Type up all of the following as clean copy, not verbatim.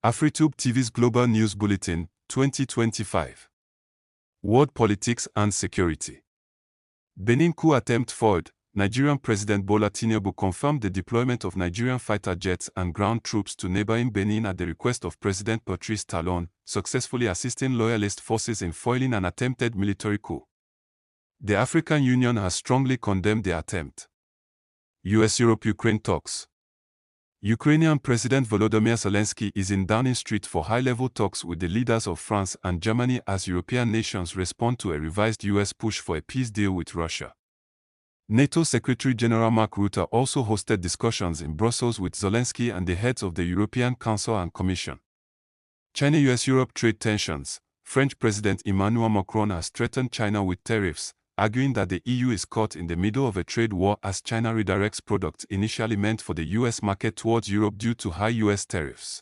Afri-Tube TV's Global News Bulletin, 2025. World Politics and Security. Benin Coup Attempt Foiled. Nigerian President Bola Tinubu confirmed the deployment of Nigerian fighter jets and ground troops to neighboring Benin at the request of President Patrice Talon, successfully assisting loyalist forces in foiling an attempted military coup. The African Union has strongly condemned the attempt. US-Europe-Ukraine talks. Ukrainian President Volodymyr Zelenskyy is in Downing Street for high-level talks with the leaders of France and Germany as European nations respond to a revised US push for a peace deal with Russia. NATO Secretary-General Mark Rutte also hosted discussions in Brussels with Zelenskyy and the heads of the European Council and Commission. China-US-Europe trade tensions. French President Emmanuel Macron has threatened China with tariffs, arguing that the EU is caught in the middle of a trade war as China redirects products initially meant for the US market towards Europe due to high US tariffs.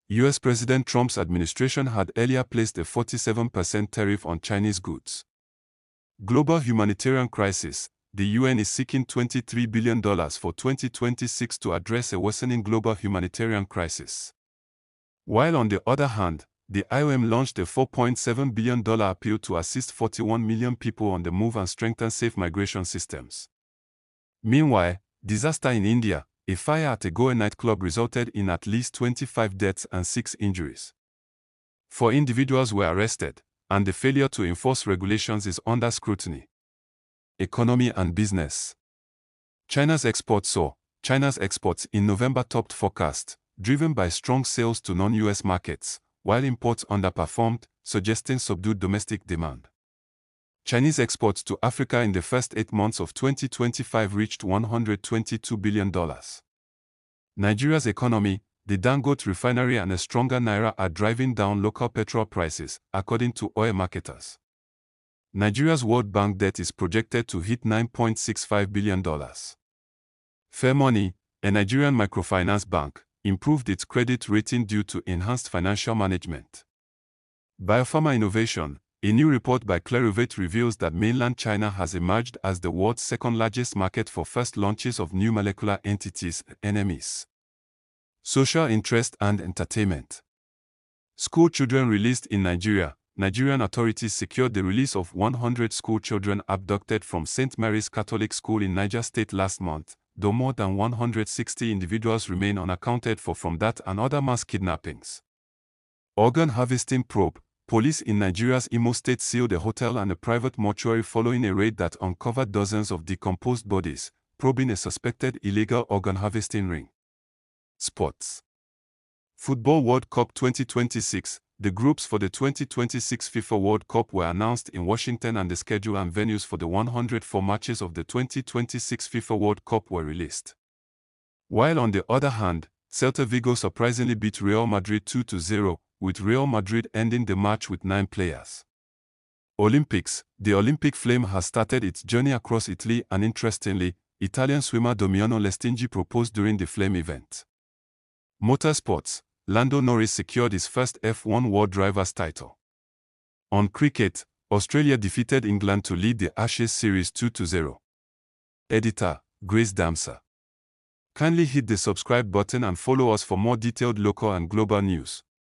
US President Trump's administration had earlier placed a 47% tariff on Chinese goods. Global humanitarian crisis. The UN is seeking $23 billion for 2026 to address a worsening global humanitarian crisis. While on the other hand, the IOM launched a $4.7 billion appeal to assist 41 million people on the move and strengthen safe migration systems. Meanwhile, disaster in India. A fire at a Goa nightclub resulted in at least 25 deaths and 6 injuries. 4 individuals were arrested, and the failure to enforce regulations is under scrutiny. Economy and business. China's exports in November topped forecast, driven by strong sales to non-US markets, while imports underperformed, suggesting subdued domestic demand. Chinese exports to Africa in the first 8 months of 2025 reached $122 billion. Nigeria's economy. The Dangote refinery and a stronger naira are driving down local petrol prices, according to oil marketers. Nigeria's World Bank debt is projected to hit $9.65 billion. Fair Money, a Nigerian microfinance bank, improved its credit rating due to enhanced financial management. Biopharma innovation. A new report by Clarivate reveals that mainland China has emerged as the world's second-largest market for first launches of new molecular entities, NMEs. Social interest and entertainment. School children released in Nigeria. Nigerian authorities secured the release of 100 school children abducted from St. Mary's Catholic School in Niger State last month, though more than 160 individuals remain unaccounted for from that and other mass kidnappings. Organ harvesting probe. Police in Nigeria's Imo State sealed a hotel and a private mortuary following a raid that uncovered dozens of decomposed bodies, probing a suspected illegal organ harvesting ring. Sports. Football World Cup 2026. The groups for the 2026 FIFA World Cup were announced in Washington and the schedule and venues for the 104 matches of the 2026 FIFA World Cup were released. While on the other hand, Celta Vigo surprisingly beat Real Madrid 2-0, with Real Madrid ending the match with 9 players. Olympics. The Olympic flame has started its journey across Italy and interestingly, Italian swimmer Damiano Lestingi proposed during the flame event. Motorsports. Lando Norris secured his first F1 World Drivers' title. On cricket, Australia defeated England to lead the Ashes series 2-0. Editor, Grace Damser. Kindly hit the subscribe button and follow us for more detailed local and global news.